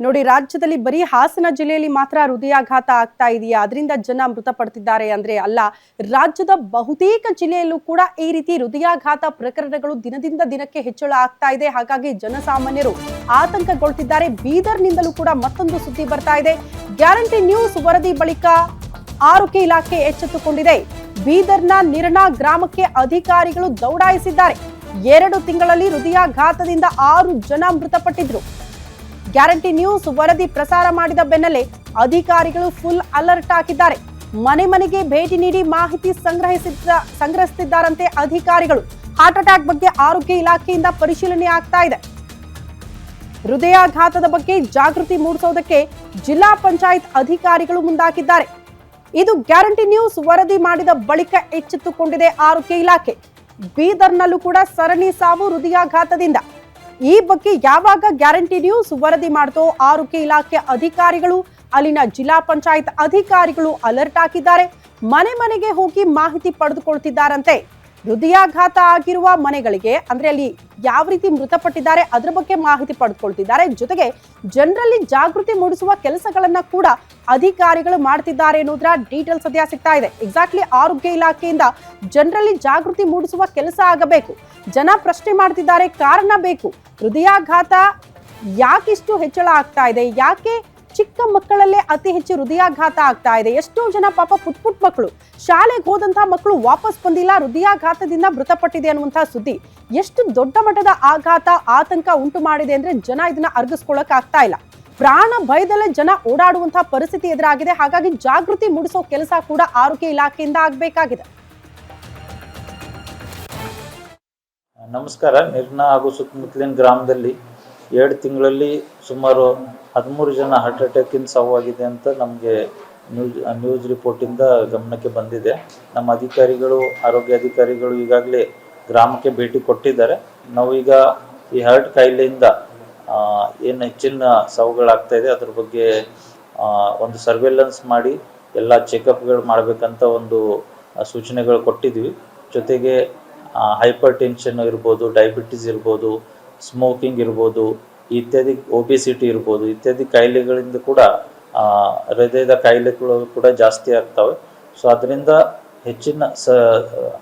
ನೋಡಿ, ರಾಜ್ಯದಲ್ಲಿ ಬರೀ ಹಾಸನ ಜಿಲ್ಲೆಯಲ್ಲಿ ಮಾತ್ರ ಹೃದಯಾಘಾತ ಆಗ್ತಾ ಇದೆಯಾ, ಅದರಿಂದ ಜನ ಮೃತಪಡ್ತಿದ್ದಾರೆ ಅಂದ್ರೆ ಅಲ್ಲ. ರಾಜ್ಯದ ಬಹುತೇಕ ಜಿಲ್ಲೆಯಲ್ಲೂ ಕೂಡ ಈ ರೀತಿ ಹೃದಯಾಘಾತ ಪ್ರಕರಣಗಳು ದಿನದಿಂದ ದಿನಕ್ಕೆ ಹೆಚ್ಚಳ ಆಗ್ತಾ ಇದೆ. ಹಾಗಾಗಿ ಜನಸಾಮಾನ್ಯರು ಆತಂಕಗೊಳ್ತಿದ್ದಾರೆ. ಬೀದರ್ನಿಂದಲೂ ಕೂಡ ಮತ್ತೊಂದು ಸುದ್ದಿ ಬರ್ತಾ ಇದೆ. ಗ್ಯಾರಂಟಿ ನ್ಯೂಸ್ ವರದಿ ಬಳಿಕ ಆರೋಗ್ಯ ಇಲಾಖೆ ಎಚ್ಚೆತ್ತುಕೊಂಡಿದೆ. ಬೀದರ್ನ ನಿರ್ಣಾ ಗ್ರಾಮಕ್ಕೆ ಅಧಿಕಾರಿಗಳು ದೌಡಾಯಿಸಿದ್ದಾರೆ. 2 ತಿಂಗಳಲ್ಲಿ ಹೃದಯಾಘಾತದಿಂದ 6 ಜನ ಮೃತಪಟ್ಟಿದ್ರು. ಗ್ಯಾರಂಟಿ ನ್ಯೂಸ್ ವರದಿ ಪ್ರಸಾರ ಮಾಡಿದ ಬೆನ್ನಲ್ಲೇ ಅಧಿಕಾರಿಗಳು ಫುಲ್ ಅಲರ್ಟ್ ಆಗಿದ್ದಾರೆ. ಮನೆ ಮನೆಗೆ ಭೇಟಿ ನೀಡಿ ಮಾಹಿತಿ ಸಂಗ್ರಹಿಸುತ್ತಿದ್ದಾರಂತೆ ಅಧಿಕಾರಿಗಳು. ಹಾರ್ಟ್ ಅಟ್ಯಾಕ್ ಬಗ್ಗೆ ಆರೋಗ್ಯ ಇಲಾಖೆಯಿಂದ ಪರಿಶೀಲನೆ ಆಗ್ತಾ ಇದೆ. ಹೃದಯಾಘಾತದ ಬಗ್ಗೆ ಜಾಗೃತಿ ಮೂಡಿಸೋದಕ್ಕೆ ಜಿಲ್ಲಾ ಪಂಚಾಯತ್ ಅಧಿಕಾರಿಗಳು ಮುಂದಾಗಿದ್ದಾರೆ. ಇದು ಗ್ಯಾರಂಟಿ ನ್ಯೂಸ್ ವರದಿ ಮಾಡಿದ ಬಳಿಕ ಎಚ್ಚೆತ್ತುಕೊಂಡಿದೆ ಆರೋಗ್ಯ ಇಲಾಖೆ. ಬೀದರ್ನಲ್ಲೂ ಕೂಡ ಸರಣಿ ಸಾವು ಹೃದಯಾಘಾತದಿಂದ. ಈ ಬಗ್ಗೆ ಯಾವಾಗ ಗ್ಯಾರಂಟಿ ನ್ಯೂಸ್ ವರದಿ ಮಾಡ್ತೋ ಆರೋಗ್ಯ ಇಲಾಖೆ ಅಧಿಕಾರಿಗಳು, ಅಲ್ಲಿನ ಜಿಲ್ಲಾ ಪಂಚಾಯತ್ ಅಧಿಕಾರಿಗಳು ಅಲರ್ಟ್ ಆಗಿದ್ದಾರೆ. ಮನೆ ಮನೆಗೆ ಹೋಗಿ ಮಾಹಿತಿ ಪಡೆದುಕೊಳ್ತಿದ್ದಾರಂತೆ. ಹೃದಯಾಘಾತ ಆಗಿರುವ ಮನೆಗಳಿಗೆ, ಅಂದ್ರೆ ಅಲ್ಲಿ ಯಾವ ರೀತಿ ಮೃತಪಟ್ಟಿದ್ದಾರೆ ಅದರ ಬಗ್ಗೆ ಮಾಹಿತಿ ಪಡೆದುಕೊಳ್ತಿದ್ದಾರೆ. ಜೊತೆಗೆ ಜನರಲ್ಲಿ ಜಾಗೃತಿ ಮೂಡಿಸುವ ಕೆಲಸಗಳನ್ನ ಕೂಡ ಅಧಿಕಾರಿಗಳು ಮಾಡ್ತಿದ್ದಾರೆ ಅನ್ನೋದ್ರ ಡೀಟೇಲ್ಸ್ ಸದ್ಯ ಸಿಗ್ತಾ ಇದೆ. ಎಕ್ಸಾಕ್ಟ್ಲಿ ಆರೋಗ್ಯ ಇಲಾಖೆಯಿಂದ ಜನರಲ್ಲಿ ಜಾಗೃತಿ ಮೂಡಿಸುವ ಕೆಲಸ ಆಗಬೇಕು. ಜನ ಪ್ರಶ್ನೆ ಮಾಡ್ತಿದ್ದಾರೆ, ಕಾರಣ ಬೇಕು. ಹೃದಯಾಘಾತ ಯಾಕಿಷ್ಟು ಹೆಚ್ಚಳ ಆಗ್ತಾ ಇದೆ? ಯಾಕೆ ಚಿಕ್ಕ ಮಕ್ಕಳಲ್ಲೇ ಅತಿ ಹೆಚ್ಚು ಹೃದಯಾಘಾತ ಆಗ್ತಾ ಇದೆ? ಎಷ್ಟೋ ಜನ ಪಾಪ ಪುಟ್ ಮಕ್ಕಳು, ಶಾಲೆಗೆ ಹೋದಂತಹ ಮಕ್ಕಳು ವಾಪಸ್ ಬಂದಿಲ್ಲ, ಹೃದಯಾಘಾತದಿಂದ ಮೃತಪಟ್ಟಿದೆ ಅನ್ನುವಂತಹ ಸುದ್ದಿ ಎಷ್ಟು ದೊಡ್ಡ ಮಟ್ಟದ ಆಘಾತ, ಆತಂಕ ಉಂಟು ಮಾಡಿದೆ ಅಂದ್ರೆ ಜನ ಇದನ್ನ ಅರ್ಗಿಸ್ಕೊಳ್ಳಕ್ ಆಗ್ತಾ ಇಲ್ಲ. ಪ್ರಾಣ ಭಯದಲ್ಲೇ ಜನ ಓಡಾಡುವಂತಹ ಪರಿಸ್ಥಿತಿ ಎದುರಾಗಿದೆ. ಹಾಗಾಗಿ ಜಾಗೃತಿ ಮೂಡಿಸೋ ಕೆಲಸ ಕೂಡ ಆರೋಗ್ಯ ಇಲಾಖೆಯಿಂದ ಆಗಬೇಕಾಗಿದೆ. ನಮಸ್ಕಾರ. ನಿರ್ಣಾ ಹಾಗೂ ಸುತ್ತಮುತ್ತಲಿನ ಗ್ರಾಮದಲ್ಲಿ 2 ತಿಂಗಳಲ್ಲಿ ಸುಮಾರು 13 ಜನ ಹಾರ್ಟ್ ಅಟ್ಯಾಕಿಂದ ಸಾವಾಗಿದೆ ಅಂತ ನಮಗೆ ನ್ಯೂಸ್ ರಿಪೋರ್ಟಿಂದ ಗಮನಕ್ಕೆ ಬಂದಿದೆ. ನಮ್ಮ ಅಧಿಕಾರಿಗಳು, ಆರೋಗ್ಯ ಅಧಿಕಾರಿಗಳು ಈಗಾಗಲೇ ಗ್ರಾಮಕ್ಕೆ ಭೇಟಿ ಕೊಟ್ಟಿದ್ದಾರೆ. ನಾವೀಗ ಈ ಹಾರ್ಟ್ ಕಾಯಿಲೆಯಿಂದ ಏನು ಹೆಚ್ಚಿನ ಸಾವುಗಳಾಗ್ತಾ ಇದೆ ಅದ್ರ ಬಗ್ಗೆ ಒಂದು ಸರ್ವೆಲೆನ್ಸ್ ಮಾಡಿ ಎಲ್ಲ ಚೆಕಪ್ಗಳು ಮಾಡಬೇಕಂತ ಒಂದು ಸೂಚನೆಗಳು ಕೊಟ್ಟಿದ್ವಿ. ಜೊತೆಗೆ ಹೈಪರ್ ಟೆನ್ಷನ್ ಇರ್ಬೋದು, ಡಯಾಬಿಟಿಸ್ ಇರ್ಬೋದು, ಸ್ಮೋಕಿಂಗ್ ಇರ್ಬೋದು, ಇತ್ಯಾದಿ ಒಬೆಸಿಟಿ ಇರ್ಬೋದು, ಇತ್ಯಾದಿ ಕಾಯಿಲೆಗಳಿಂದ ಕೂಡ ಹೃದಯದ ಕಾಯಿಲೆಗಳು ಕೂಡ ಜಾಸ್ತಿ ಆಗ್ತವೆ. ಸೊ ಅದರಿಂದ ಹೆಚ್ಚಿನ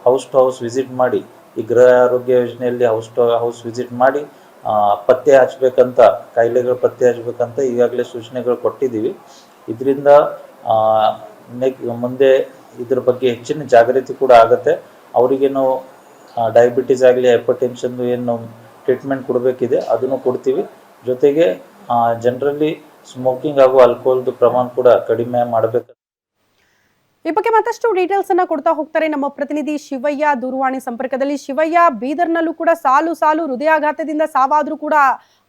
ಹೌಸ್ ಟು ಹೌಸ್ ವಿಸಿಟ್ ಮಾಡಿ, ಈ ಗೃಹ ಆರೋಗ್ಯ ಯೋಜನೆಯಲ್ಲಿ ಹೌಸ್ ಟು ಹೌಸ್ ವಿಸಿಟ್ ಮಾಡಿ ಪತ್ತೆ ಹಚ್ಚಬೇಕಂತ, ಕಾಯಿಲೆಗಳು ಪತ್ತೆ ಹಚ್ಚಬೇಕಂತ ಈಗಾಗಲೇ ಸೂಚನೆಗಳು ಕೊಟ್ಟಿದ್ದೀವಿ. ಇದರಿಂದ ಮುಂದೆ ಇದ್ರ ಬಗ್ಗೆ ಹೆಚ್ಚಿನ ಜಾಗೃತಿ ಕೂಡ ಆಗುತ್ತೆ. ಅವರಿಗೇನು ಡಯಾಬಿಟೀಸ್ ಆಗಲಿ, ಹೈಪರ್ ಟೆನ್ಷನ್ ಏನು ಟ್ರೀಟ್ಮೆಂಟ್ ಕೊಡಬೇಕಿದೆ ಅದನ್ನು ಕೊಡ್ತೀವಿ. ಜೊತೆಗೆ ಜನರಲ್ಲಿ ಸ್ಮೋಕಿಂಗ್ ಹಾಗೂ ಆಲ್ಕೋಹಾಲ್ದು ಪ್ರಮಾಣ ಕೂಡ ಕಡಿಮೆ ಮಾಡಬೇಕು. ಈ ಬಗ್ಗೆ ಮತ್ತಷ್ಟು ಡೀಟೇಲ್ಸ್ ಅನ್ನ ಕೊಡ್ತಾ ಹೋಗ್ತಾರೆ ನಮ್ಮ ಪ್ರತಿನಿಧಿ ಶಿವಯ್ಯ ದೂರವಾಣಿ ಸಂಪರ್ಕದಲ್ಲಿ. ಶಿವಯ್ಯ, ಬೀದರ್ನಲ್ಲೂ ಕೂಡ ಸಾಲು ಹೃದಯಾಘಾತದಿಂದ ಸಾವಾದ್ರೂ ಕೂಡ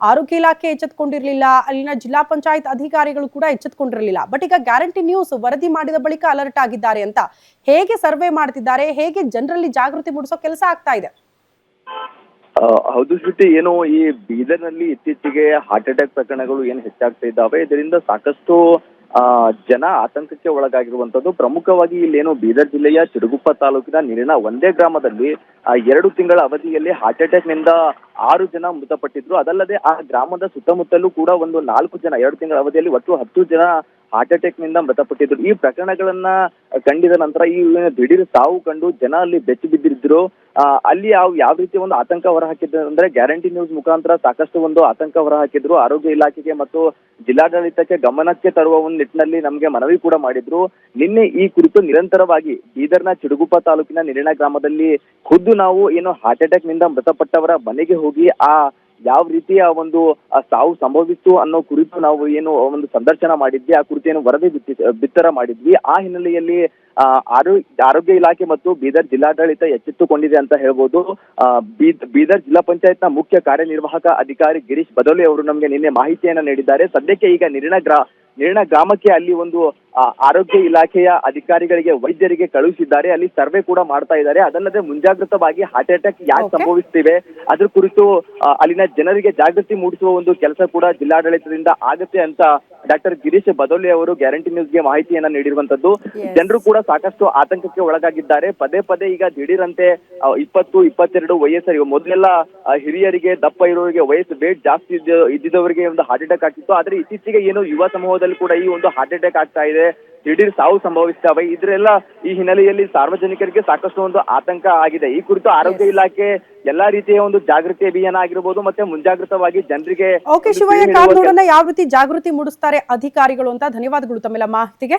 ಆರೋಗ್ಯ ಇಲಾಖೆ ಎಚ್ಚೆತ್ಕೊಂಡಿರ್ಲಿಲ್ಲ, ಅಲ್ಲಿನ ಜಿಲ್ಲಾ ಪಂಚಾಯತ್ ಅಧಿಕಾರಿಗಳು ಕೂಡ ಎಚ್ಚೆತ್ಕೊಂಡಿರಲಿಲ್ಲ. ಬಟ್ ಈಗ ಗ್ಯಾರಂಟಿ ನ್ಯೂಸ್ ವರದಿ ಮಾಡಿದ ಬಳಿಕ ಅಲರ್ಟ್ ಆಗಿದ್ದಾರೆ ಅಂತ. ಹೇಗೆ ಸರ್ವೆ ಮಾಡ್ತಿದ್ದಾರೆ? ಹೇಗೆ ಜನರಲ್ಲಿ ಜಾಗೃತಿ ಮೂಡಿಸೋ ಕೆಲಸ ಆಗ್ತಾ ಇದೆ? ಹೌದು ಶ್ರುತಿ, ಏನು ಈ ಬೀದರ್ನಲ್ಲಿ ಇತ್ತೀಚೆಗೆ ಹಾರ್ಟ್ ಅಟ್ಯಾಕ್ ಪ್ರಕರಣಗಳು ಏನು ಹೆಚ್ಚಾಗ್ತಾ ಇದ್ದಾವೆ, ಇದರಿಂದ ಸಾಕಷ್ಟು ಜನ ಆತಂಕಕ್ಕೆ ಒಳಗಾಗಿರುವಂತದ್ದು. ಪ್ರಮುಖವಾಗಿ ಇಲ್ಲೇನು ಬೀದರ್ ಜಿಲ್ಲೆಯ ಚಿಡುಗುಪ್ಪ ತಾಲೂಕಿನ ನಿರ್ಣಾ ಒಂದೇ ಗ್ರಾಮದಲ್ಲಿ 2 ತಿಂಗಳ ಅವಧಿಯಲ್ಲಿ ಹಾರ್ಟ್ ಅಟ್ಯಾಕ್ ನಿಂದ 6 ಜನ ಮೃತಪಟ್ಟಿದ್ರು. ಅದಲ್ಲದೆ ಆ ಗ್ರಾಮದ ಸುತ್ತಮುತ್ತಲೂ ಕೂಡ ಒಂದು 4 ಜನ, 2 ತಿಂಗಳ ಅವಧಿಯಲ್ಲಿ ಒಟ್ಟು 10 ಜನ ಹಾರ್ಟ್ ಅಟ್ಯಾಕ್ ನಿಂದ ಮೃತಪಟ್ಟಿದ್ರು. ಈ ಪ್ರಕರಣಗಳನ್ನ ಕಂಡಿದ ನಂತರ ಈ ದಿಢೀರ್ ಸಾವು ಕಂಡು ಜನ ಅಲ್ಲಿ ಬೆಚ್ಚಿ ಬಿದ್ದಿದ್ರು. ಅಲ್ಲಿ ಯಾವ ರೀತಿ ಒಂದು ಆತಂಕ ಹೊರಹಾಕಿದ್ರು ಅಂದ್ರೆ, ಗ್ಯಾರಂಟಿ ನ್ಯೂಸ್ ಮುಖಾಂತರ ಸಾಕಷ್ಟು ಒಂದು ಆತಂಕ ಹೊರಹಾಕಿದ್ರು. ಆರೋಗ್ಯ ಇಲಾಖೆಗೆ ಮತ್ತು ಜಿಲ್ಲಾಡಳಿತಕ್ಕೆ ಗಮನಕ್ಕೆ ತರುವ ಒಂದು ನಿಟ್ಟಿನಲ್ಲಿ ನಮಗೆ ಮನವಿ ಕೂಡ ಮಾಡಿದ್ರು. ನಿನ್ನೆ ಈ ಕುರಿತು ನಿರಂತರವಾಗಿ ಬೀದರ್ನ ಚಿಡುಗುಪ್ಪ ತಾಲೂಕಿನ ನಿರ್ಣಾ ಗ್ರಾಮದಲ್ಲಿ ಖುದ್ದು ನಾವು ಏನು ಹಾರ್ಟ್ ಅಟ್ಯಾಕ್ ನಿಂದ ಮೃತಪಟ್ಟವರ ಮನೆಗೆ ಹೋಗಿ ಯಾವ ರೀತಿಯ ಒಂದು ಸಾವು ಸಂಭವಿಸಿತು ಅನ್ನೋ ಕುರಿತು ನಾವು ಏನು ಒಂದು ಸಂದರ್ಶನ ಮಾಡಿದ್ವಿ. ಆ ಕುರಿತು ಏನು ವರದಿ ಬಿತ್ತರ ಮಾಡಿದ್ವಿ. ಆ ಹಿನ್ನೆಲೆಯಲ್ಲಿ ಆರೋಗ್ಯ ಇಲಾಖೆ ಮತ್ತು ಬೀದರ್ ಜಿಲ್ಲಾಡಳಿತ ಎಚ್ಚೆತ್ತುಕೊಂಡಿದೆ ಅಂತ ಹೇಳ್ಬೋದು. ಬೀದರ್ ಜಿಲ್ಲಾ ಪಂಚಾಯತ್ ನ ಮುಖ್ಯ ಕಾರ್ಯನಿರ್ವಾಹಕ ಅಧಿಕಾರಿ ಗಿರೀಶ್ ಬದೋಲೆ ಅವರು ನಮಗೆ ನಿನ್ನೆ ಮಾಹಿತಿಯನ್ನ ನೀಡಿದ್ದಾರೆ. ಸದ್ಯಕ್ಕೆ ಈಗ ನಿರ್ಣಾ ಗ್ರಾಮಕ್ಕೆ ಅಲ್ಲಿ ಒಂದು ಆರೋಗ್ಯ ಇಲಾಖೆಯ ಅಧಿಕಾರಿಗಳಿಗೆ, ವೈದ್ಯರಿಗೆ ಕಳುಹಿಸಿದ್ದಾರೆ. ಅಲ್ಲಿ ಸರ್ವೆ ಕೂಡ ಮಾಡ್ತಾ ಇದ್ದಾರೆ. ಅದಲ್ಲದೆ ಮುಂಜಾಗ್ರತವಾಗಿ ಹಾರ್ಟ್ ಅಟ್ಯಾಕ್ ಯಾಕೆ ಸಂಭವಿಸ್ತಿವೆ ಅದ್ರ ಕುರಿತು ಅಲ್ಲಿನ ಜನರಿಗೆ ಜಾಗೃತಿ ಮೂಡಿಸುವ ಒಂದು ಕೆಲಸ ಕೂಡ ಜಿಲ್ಲಾಡಳಿತದಿಂದ ಆಗತ್ತೆ ಅಂತ ಡಾಕ್ಟರ್ ಗಿರೀಶ್ ಬದೋಲಿ ಅವರು ಗ್ಯಾರಂಟಿ ನ್ಯೂಸ್ಗೆ ಮಾಹಿತಿಯನ್ನ ನೀಡಿರುವಂತದ್ದು. Yes. ಜನರು ಕೂಡ ಸಾಕಷ್ಟು ಆತಂಕಕ್ಕೆ ಒಳಗಾಗಿದ್ದಾರೆ. ಪದೇ ಪದೇ ಈಗ ದಿಢೀರಂತೆ 20-22 ವಯಸ್ಸರಿಗೆ ಮೊದಲೆಲ್ಲ ಹಿರಿಯರಿಗೆ, ದಪ್ಪ ಇರೋರಿಗೆ, ವಯಸ್ಸು ವೇಟ್ ಜಾಸ್ತಿ ಇದ್ದಿದ್ದವರಿಗೆ ಒಂದು ಹಾರ್ಟ್ ಅಟ್ಯಾಕ್ ಆಗ್ತಿತ್ತು. ಆದ್ರೆ ಇತ್ತೀಚೆಗೆ ಏನು ಯುವ ಸಮೂಹದಲ್ಲಿ ಕೂಡ ಈ ಒಂದು ಹಾರ್ಟ್ ಅಟ್ಯಾಕ್ ಆಗ್ತಾ ಇದೆ, ದಿಢೀರ್ ಸಾವು ಸಂಭವಿಸ್ತವೆ. ಇದರೆಲ್ಲ ಈ ಹಿನ್ನೆಲೆಯಲ್ಲಿ ಸಾರ್ವಜನಿಕರಿಗೆ ಸಾಕಷ್ಟು ಒಂದು ಆತಂಕ ಆಗಿದೆ. ಈ ಕುರಿತು ಆರೋಗ್ಯ ಇಲಾಖೆ ಎಲ್ಲಾ ರೀತಿಯ ಒಂದು ಜಾಗೃತಿ ಅಭಿಯಾನ ಆಗಿರ್ಬೋದು, ಮತ್ತೆ ಮುಂಜಾಗ್ರತವಾಗಿ ಜನರಿಗೆ ಓಕೆ ಶಿವಯ್ಯ, ಕಾದ್ ನೋಡೋಣ ಯಾವ ರೀತಿ ಜಾಗೃತಿ ಮೂಡಿಸ್ತಾರೆ ಅಧಿಕಾರಿಗಳು ಅಂತ. ಧನ್ಯವಾದಗಳು ತಮ್ಮೆಲ್ಲ ಮಾಹಿತಿಗೆ.